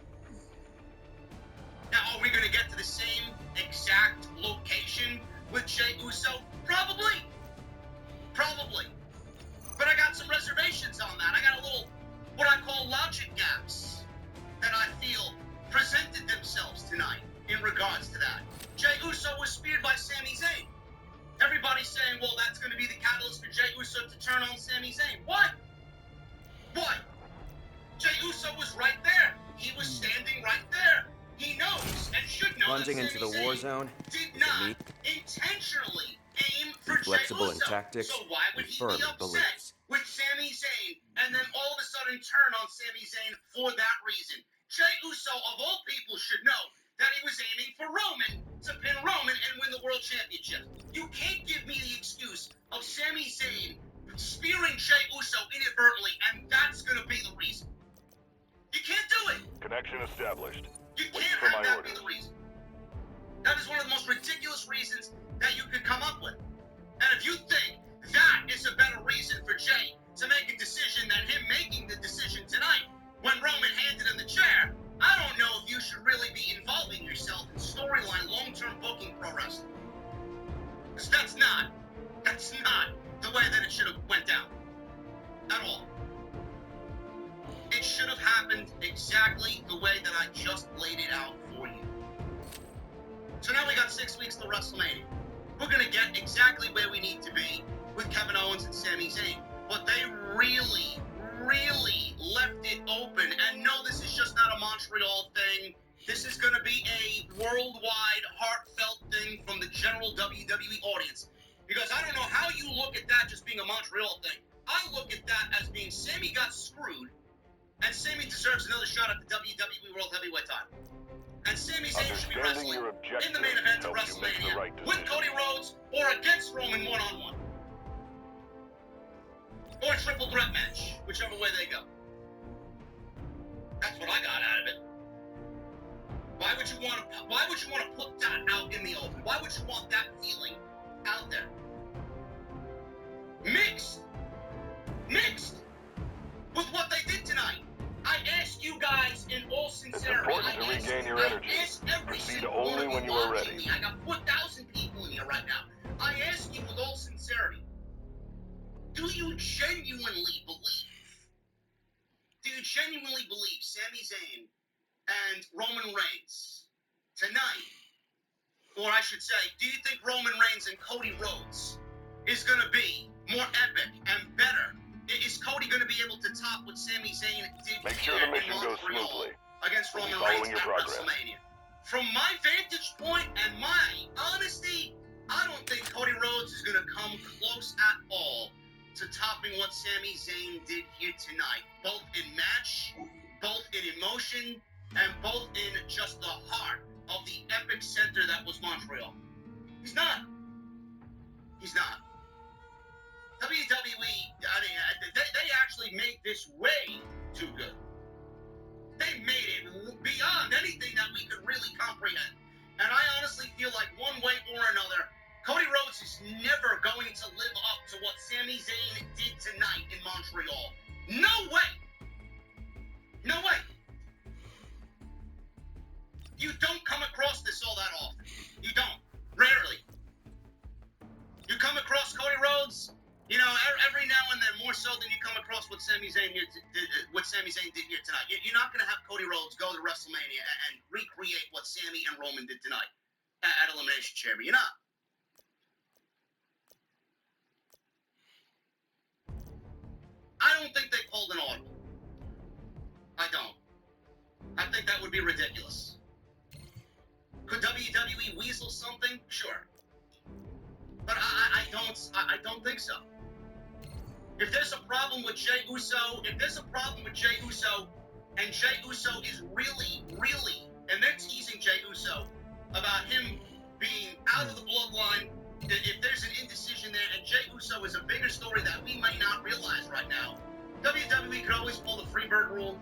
Now, are we going to get to the same exact location with Jey Uso? Probably. Probably. But I got some reservations on that. I got a little, what I call logic gaps that I feel presented themselves tonight in regards to that. Jey Uso was speared by Sami Zayn. Everybody's saying, well, that's going to be the catalyst for Jey Uso to turn on Sami Zayn. What? What? Jey Uso was right there. He was standing right there. He knows and should know Plunging that into Sami the war Zayn zone did is a not meat intentionally aim for flexible Jey in Uso. tactics So why would and he firm be in upset beliefs. with Sami Zayn and then all of a sudden turn on Sami Zayn for that reason? Jey Uso, of all people, should know that he was aiming for Roman to pin Roman and win the World Championship. You can't give me the excuse of Sami Zayn spearing Jey Uso inadvertently, and that's going to be the reason. You can't do it. Connection established. You Wait can't for have my that orders. be the reason. That is one of the most ridiculous reasons that you could come up with. If you think that is a better reason for Jay to make a decision than him making the decision tonight when Roman handed him the chair, I don't know if you should really be involving yourself in storyline long-term booking pro wrestling. Because that's not the way that it should have went down. At all. It should have happened exactly the way that I just laid it out for you. So now we got 6 weeks to WrestleMania. We're going to get exactly where we need to be with Kevin Owens and Sami Zayn. But they really left it open. And no, this is just not a Montreal thing. This is going to be a worldwide, heartfelt thing from the general WWE audience. Because I don't know how you look at that just being a Montreal thing. I look at that as being Sami got screwed, and Sami deserves another shot at the WWE World Heavyweight title. And Sami Zayn should be wrestling in the main event of WrestleMania with Cody Rhodes or against Roman one-on-one. Or a triple threat match, whichever way they go. That's what I got out of it. Why would you want to put that out in the open? Why would you want that feeling out there? Mixed with what they did tonight. I ask you guys in all sincerity. It's important to regain your energy. Proceed only when you are ready. I got 4,000 people in here right now. I ask you with all sincerity. Do you genuinely believe Sami Zayn and Roman Reigns tonight, or I should say, do you think Roman Reigns and Cody Rhodes is going to be more epic and better? Is Cody going to be able to top what Sami Zayn did Make sure the mission goes smoothly against Roman following Reigns your at progress. WrestleMania? From my vantage point and my honesty, I don't think Cody Rhodes is going to come close at all to topping what Sami Zayn did here tonight, both in match, both in emotion, and both in just the heart of the epic center that was Montreal. He's not. WWE, they actually made this way too good. They made it beyond anything that we could really comprehend. And I honestly feel like one way or another, Cody Rhodes is never going to live up to what Sami Zayn did tonight in Montreal. No way! No way! You don't come across this all that often. You don't. Rarely. You come across Cody Rhodes, you know, every now and then, more so than you come across what Sami Zayn did here tonight. You're not going to have Cody Rhodes go to WrestleMania and recreate what Sami and Roman did tonight at Elimination Chamber. You're not. I don't think they pulled an audible. I don't. I think that would be ridiculous. Could WWE weasel something? Sure. But I don't think so. If there's a problem with Jey Uso, and Jey Uso is really, and they're teasing Jey Uso about him being out of the bloodline, if there's an indecision there, and Jey Uso is a bigger story that we may not realize right now, WWE could always pull the Freebird rule.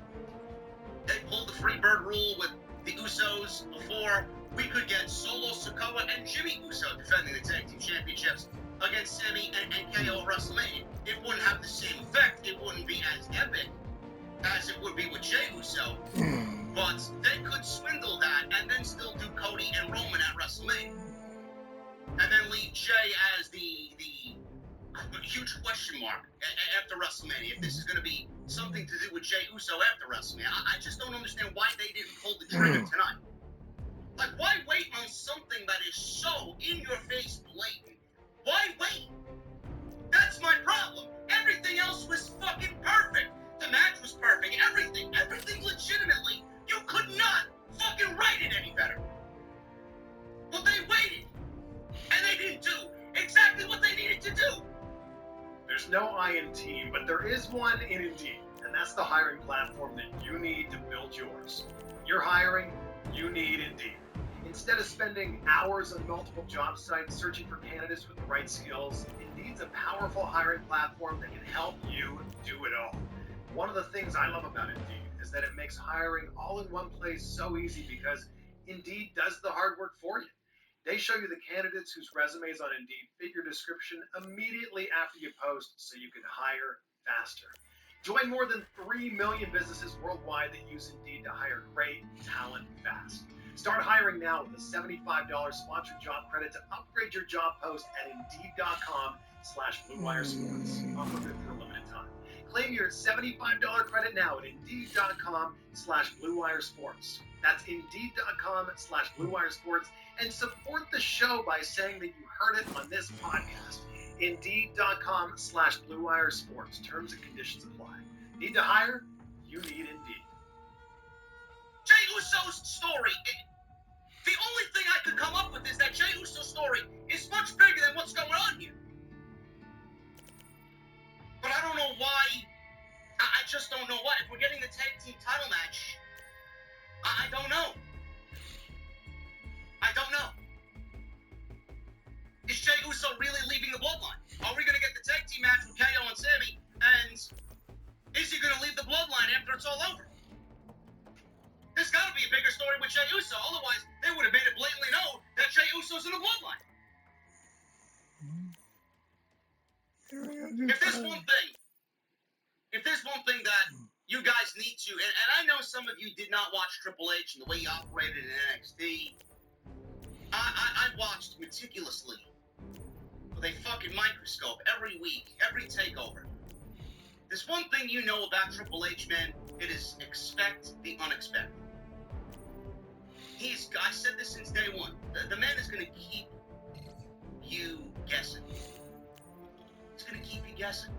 They pulled the Freebird rule with the Usos before. We could get Solo Sikoa and Jimmy Uso defending the tag team championships against Sami and KO at WrestleMania. It wouldn't have the same effect. It wouldn't be as epic as it would be with Jey Uso. But they could swindle that and then still do Cody and Roman at WrestleMania. And then leave Jey as the huge question mark after WrestleMania. If this is going to be something to do with Jey Uso after WrestleMania. I just don't understand why they didn't pull the trigger tonight. Like, why wait on something that is so in-your-face blatant? Why wait? That's my problem. Everything else was fucking perfect. The match was perfect. Everything legitimately. You could not fucking write it any better. But they waited. And they didn't do exactly what they needed to do. There's no I in team, but there is one in Indeed. And that's the hiring platform that you need to build yours. You're hiring, you need Indeed. Instead of spending hours on multiple job sites searching for candidates with the right skills, Indeed's a powerful hiring platform that can help you do it all. One of the things I love about Indeed is that it makes hiring all in one place so easy because Indeed does the hard work for you. They show you the candidates whose resumes on Indeed fit your description immediately after you post so you can hire faster. Join more than 3 million businesses worldwide that use Indeed to hire great talent fast. Start hiring now with a $75 sponsored job credit to upgrade your job post at Indeed.com/BlueWireSports. Offer good for a limited time. Claim your $75 credit now at Indeed.com/BlueWireSports. That's Indeed.com/BlueWireSports. And support the show by saying that you heard it on this podcast. Indeed.com/BlueWireSports. Terms and conditions apply. Need to hire? You need Indeed. Jey Uso's story. The only thing I could come up with is that Jey Uso's story is much bigger than what's going on here. But I don't know why. I just don't know why. If we're getting the tag team title match, I don't know. I don't know. Is Jey Uso really leaving the bloodline? Are we going to get the tag team match with KO and Sami? And is he going to leave the bloodline after it's all over? There's got to be a bigger story with Jey Uso. Otherwise, they would have made it blatantly known that Jey Uso's in the bloodline. If there's one thing that you guys need to, and I know some of you did not watch Triple H and the way he operated in NXT. I watched meticulously with a fucking microscope every week, every takeover. There's one thing you know about Triple H, man. It is expect the unexpected. I said this since day one. The man is going to keep you guessing. He's going to keep you guessing.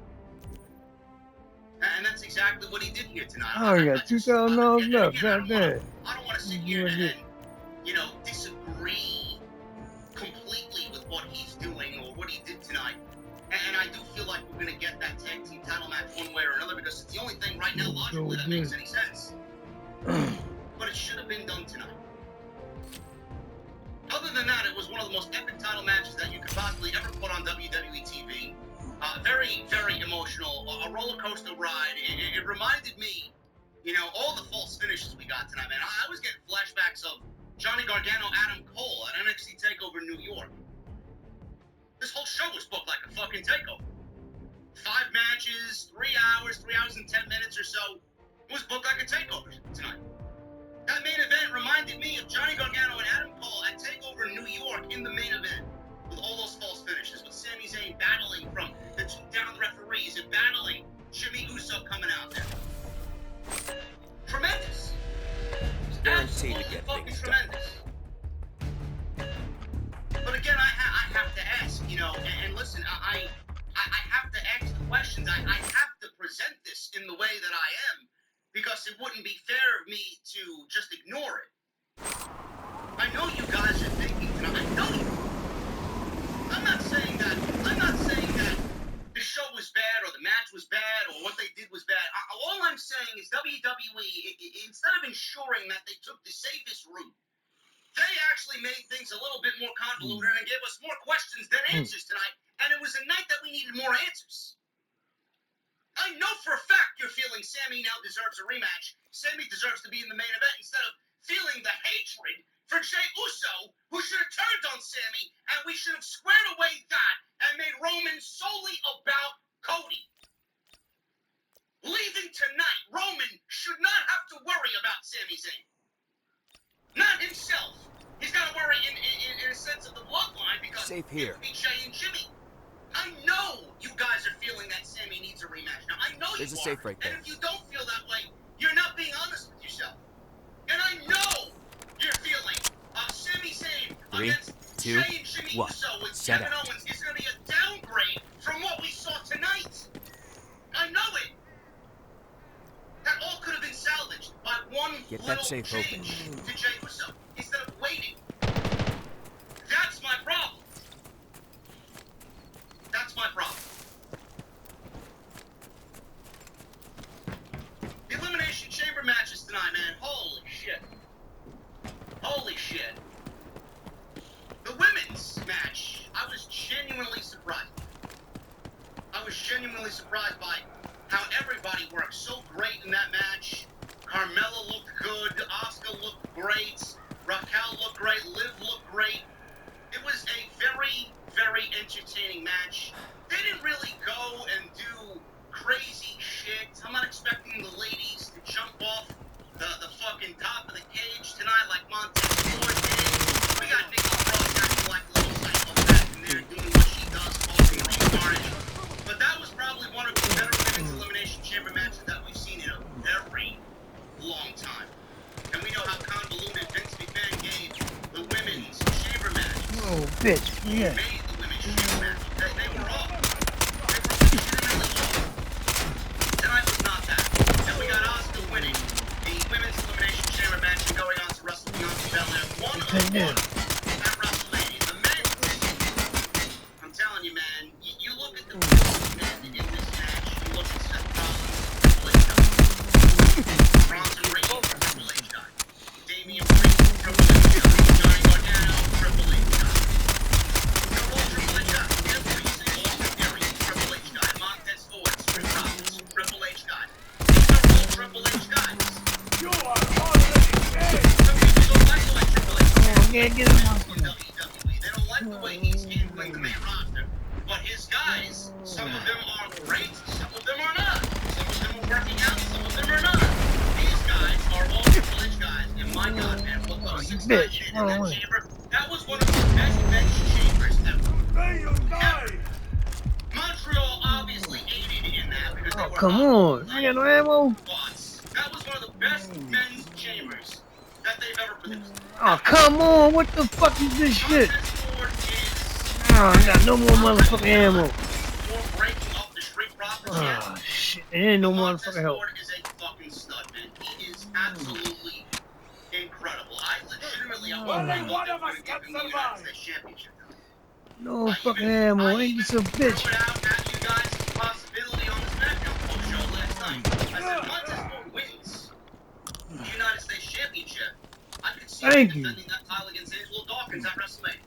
And that's exactly what he did here tonight. Oh, you got 2,000 dollars left right there. I don't want to sit here and disagree completely with what he's doing or what he did tonight. And I do feel like we're going to get that tag team title match one way or another because it's the only thing right now logically that makes any sense. But it should have been done tonight. Other than that, it was one of the most epic title matches that you could possibly ever put on WWE TV. Very, very emotional. A roller coaster ride. It reminded me, all the false finishes we got tonight, man. I was getting flashbacks of Johnny Gargano, Adam Cole at NXT TakeOver New York. This whole show was booked like a fucking takeover. 5 matches, 3 hours, 3 hours and 10 minutes or so. It was booked like a takeover tonight. That main event reminded me of Johnny Gargano and Adam Cole at TakeOver New York in the main event. With all those false finishes, with Sami Zayn battling from the 2 down referees and battling Jimmy Uso coming out there. Tremendous. Guaranteed to get Fucking things tremendous. But again, I have to ask, and listen, I have to ask the questions. I have to present this in the way that I am, because it wouldn't be fair of me to just ignore it. I know you guys are thinking tonight. I know you. I'm not saying that the show was bad or the match was bad or what they did was bad. All I'm saying is WWE, instead of ensuring that they took the safest route, they actually made things a little bit more convoluted and gave us more questions than answers tonight. And it was a night that we needed more answers. I know for a fact you're feeling Sami now deserves a rematch. Sami deserves to be in the main event instead of feeling the hatred for Jey Uso, who should have turned on Sami, and we should have squared away that and made Roman solely about Cody. Leaving tonight, Roman should not have to worry about Sami Zayn. Not himself. He's got to worry in a sense of the bloodline because Safe here. It would be Jey and Jimmy. I know you guys are feeling that Sami needs a rematch. Now, I know There's you a are. safe right there. And if you don't feel that way, you're not being honest with yourself. And I know you're feeling Sami Zayn 3, against 2, Jey and Jimmy 1. Uso with Set Kevin out. Owens is going to be a downgrade from what we saw tonight. I know it. That all could have been salvaged by one Get that little safe change open. to Jey Uso instead of waiting. That's my problem. That's my problem. The Elimination Chamber matches tonight, man. Holy shit. Holy shit. The women's match, I was genuinely surprised. I was genuinely surprised by how everybody worked so great in that match. Carmella looked good. Asuka looked great. Raquel looked great. Liv looked great. It was a very, very entertaining match. They didn't really go and do crazy shit. I'm not expecting the ladies to jump off the fucking top of the cage tonight like Montez Ford did. We got Nikki Cross acting like a little psycho back in there doing what she does, causing her own carnage. But that was probably one of the better women's elimination chamber matches that we've seen in a very long time. And we know how convoluted Vince McMahon gave the women's chamber matches. Oh, bitch. He Yeah. made the women's chamber matches. They were off. They were legitimately off. Tonight was not that. And we got Asuka winning the women's elimination chamber match and going on to wrestle Bianca Belair 1-on-1 at WrestleMania. The men, I'm telling you, man, you look at the men in this match, you look at Seth Rollins, Triple H guy, Bronson Reed, Triple H guy, Damian Priest, Triple H guy, Johnny Gargano, Triple H guy. They're all Triple H guys. Every single Austin Theory, Triple H guy, Montez Ford, Street Profits, Triple H guy. These are all Triple H guys. You are already dead. Some people don't like the way Triple H Oh, yeah, get him off. in WWE. They don't like the way he's handling the main roster. But his guys, some of them are great, some of them are not. Some of them are working out, some of them are not. These guys are all Triple H guys. And my God, man, what those you 6 bitch. guys did in that Oh, wait. chamber, that was one of the best bench chambers ever. May you die. Montreal obviously aided in that because they Oh, were come up on. I got no ammo. spots. That was one of the best men's chambers that they've ever produced. Oh, come on. What the fuck is this shit? Montez Ford is Oh, I got no more motherfucking ammo. for breaking up the Street Profits yet. Oh, shit. There ain't no Montez motherfucking help. Ford is a fucking stud, man. He is absolutely incredible. I legitimately, I wonder Only one of us if can the United survive. States Championship. No fucking ammo. Ain't this a bitch? Threw it out at you guys as a possibility on the SmackDown post show last night. I said, Montez Ford wins the United States Championship. I could see Thank him you. defending that title against Angelo Dawkins at WrestleMania.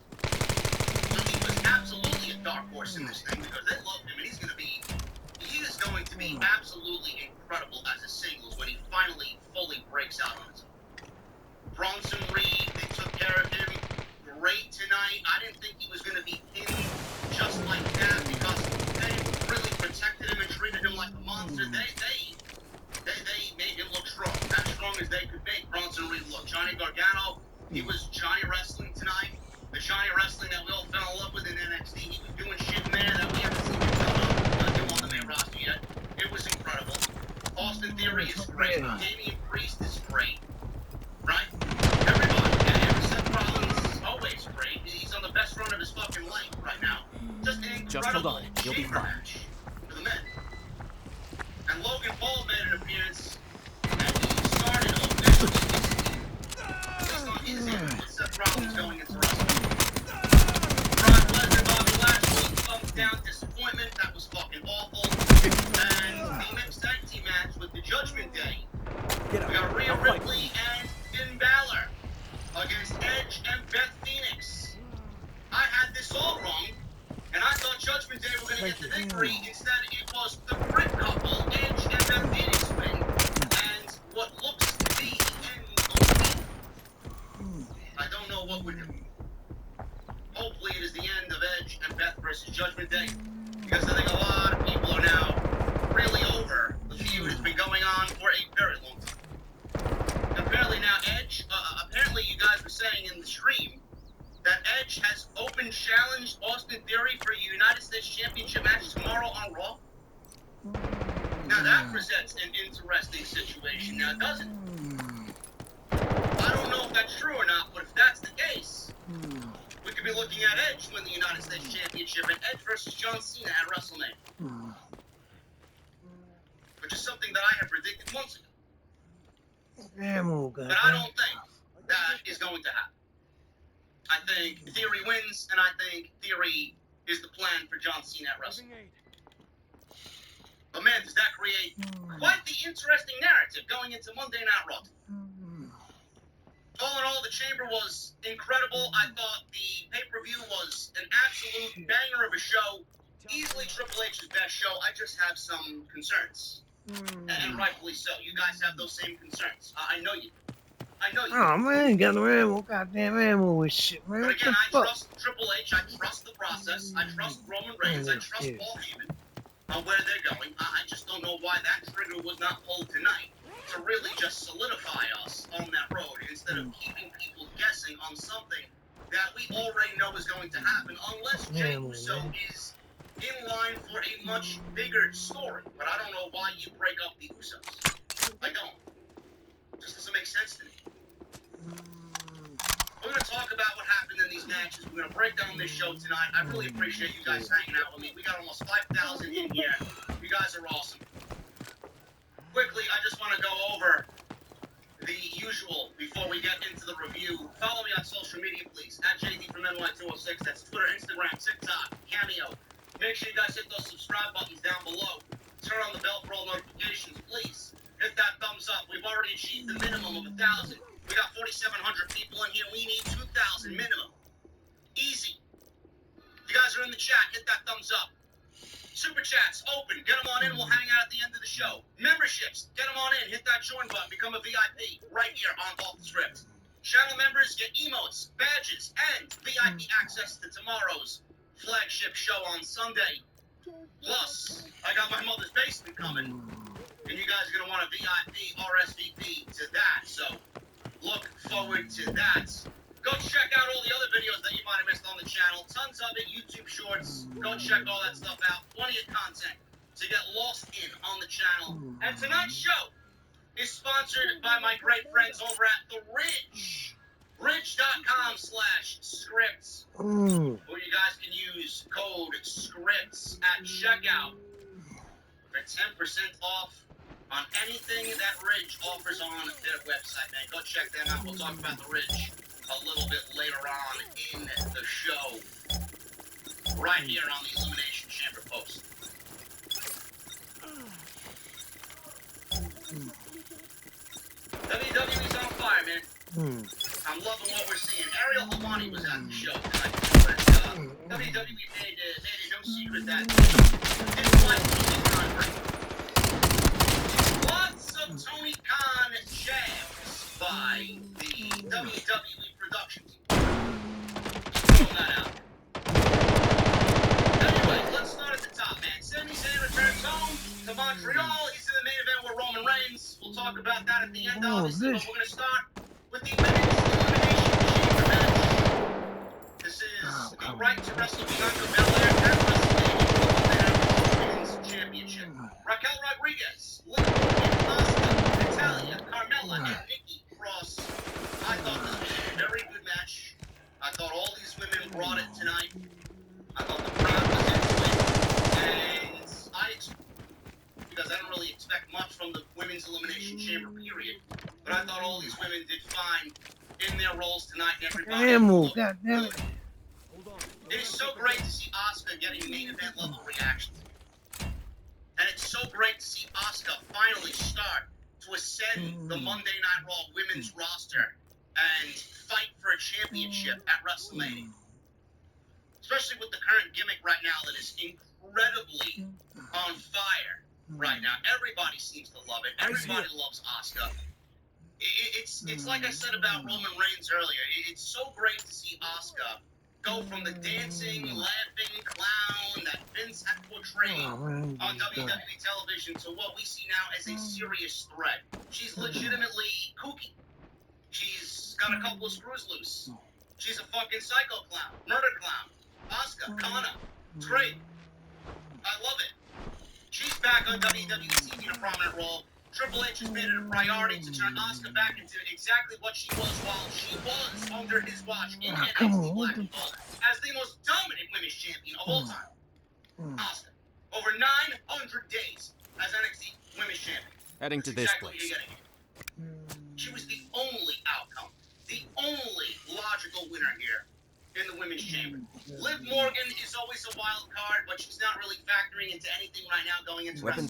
So he was absolutely a dark horse in this thing because they love him and he is going to be absolutely incredible as a singles when he finally fully breaks out on his own. Bronson Reed, they took care of him great tonight. I didn't think he was going to be pinned just like that because they really protected him and treated him like a monster. They made him look strong, as strong as they could make Bronson Reed look. Johnny Gargano, he was Johnny Wrestling tonight. The Johnny Wrestling that we all fell in love with in NXT. He was doing shit in there that we haven't seen him do on the main roster yet. It was incredible. Austin Theory is great. Damian Priest is great. Right? Everybody. And Seth Rollins is always great. He's on the best run of his fucking life right now. Just an incredible Just hold on. You'll be chamber fine. match for the men. And Logan Paul made an appearance, and he started officially just on his end with Seth Rollins going into WrestleMania. Brock Lesnar, Bobby Lashley, thumbs down, disappointment. That was fucking awful. And the mixed tag team match with the Judgment Day. We got Rhea Ripley and Finn Balor against Edge and Beth Phoenix. I had this all wrong, and I thought Judgment Day were going to get the victory. Instead, it was the Brit couple, Edge and Beth Phoenix win, and what looks to be the end of the week. I don't know what would happen. Hopefully, it is the end of Edge and Beth versus Judgment Day, because I think a lot of people are now really over the feud has been going on for a very long time. Apparently now Edge, apparently you guys were saying in the stream that Edge has open challenged Austin Theory for a United States Championship match tomorrow on Raw. Now that presents an interesting situation now, doesn't it? I don't know if that's true or not, but if that's the case, we could be looking at Edge win the United States Championship and Edge versus John Cena at WrestleMania. Which is something that I had predicted months ago. Ammo, But I goddamn. don't think that is going to happen. I think Theory wins, and I think Theory is the plan for John Cena at WrestleMania. But man, does that create quite the interesting narrative going into Monday Night Raw. All in all, the chamber was incredible. I thought the pay-per-view was an absolute banger of a show. Easily Triple H's best show. I just have some concerns. And rightfully so. You guys have those same concerns. I know you do. I know you. Oh man, ain't got no ammo, goddamn ammo and shit, man. But What again, the I fuck? trust Triple H. I trust the process. I trust Roman Reigns. I trust Yeah. Paul Heyman on where they're going. I just don't know why that trigger was not pulled tonight to really just solidify us on that road instead of keeping people guessing on something that we already know is going to happen unless Jey Yeah, Uso man. is in line for a much bigger story. But I don't know why you break up the Usos. I don't. It just doesn't make sense to me. We're going to talk about what happened in these matches. We're going to break down this show tonight. I really appreciate you guys hanging out with me. We got almost 5,000 in here. You guys are awesome. Quickly, I just want to go over the usual before we get into the review. Follow me on social media, please. At JD from NY206. That's Twitter, Instagram, TikTok, Cameo. Make sure you guys hit those subscribe buttons down below. Turn on the bell for all notifications, please. Hit that thumbs up. We've already achieved the minimum of 1,000. We got 4,700 people in here. We need 2,000 minimum. Easy. You guys are in the chat. Hit that thumbs up. Super chats open. Get them on in. We'll hang out at the end of the show. Memberships. Get them on in. Hit that join button. Become a VIP right here on Off the Script. Channel members get emotes, badges, and VIP access to tomorrow's flagship show on Sunday. Plus, I got my mother's basement coming, and you guys are going to want a VIP RSVP to that. So look forward to that. Go check out all the other videos that you might have missed on the channel. Tons of it, YouTube Shorts. Go check all that stuff out. Plenty of content to get lost in on the channel. And tonight's show is sponsored by my great friends over at The Ridge. Ridge.com/scripts. Where you guys can use code SCRIPTS at checkout for 10% off on anything that Ridge offers on their website, man. Go check them out. We'll talk about The Ridge a little bit later on in the show. Right here on the Elimination Chamber post. WWE's on fire, man. I'm loving what we're seeing. Ariel Helwani was at the show tonight. But WWE made it no secret that it's like Tony Khan. Lots of Tony Khan jabs by the WWE production team. Throw that out. Anyway, let's start at the top, man. Sami Zayn returns home to Montreal. He's in the main event with Roman Reigns. We'll talk about that at the end, obviously, but we're going to start with the Women's Elimination Chamber match. This is the right to wrestle Bianca Belair at WrestleMania for the Women's Championship. Raquel Rodriguez, Liv Morgan, Asuka, Natalya, Carmella, and Nikki Cross. I thought this was a very good match. I thought all these women brought it tonight. I thought the crowd was into it. And because I don't really expect much from the Women's Elimination Chamber, period. But I thought all these women did fine in their roles tonight. Everybody Ammo, goddamn it. It is so great to see Asuka getting main event level reactions. And it's so great to see Asuka finally start to ascend the Monday Night Raw women's roster and fight for a championship at WrestleMania. Especially with the current gimmick right now that is incredibly on fire right now. Everybody seems to love it. Everybody loves Asuka. It's like I said about Roman Reigns earlier. It's so great to see Asuka go from the dancing, laughing clown that Vince had portrayed on WWE television to what we see now as a serious threat. She's legitimately kooky. She's got a couple of screws loose. She's a fucking psycho clown, murder clown. Asuka, Kana. It's great. I love it. She's back on WWE TV in a prominent role. Triple H has made it a priority to turn Asuka back into exactly what she was while she was under his watch in NXT Black and Gold as the most dominant women's champion of all time. Asuka, over 900 days as NXT Women's Champion. Heading to this exactly place. What you're getting at. She was the only outcome, the only logical winner here in the Women's Chamber. Liv Morgan is always a wild card, but she's not really factoring into anything right now going into Weapons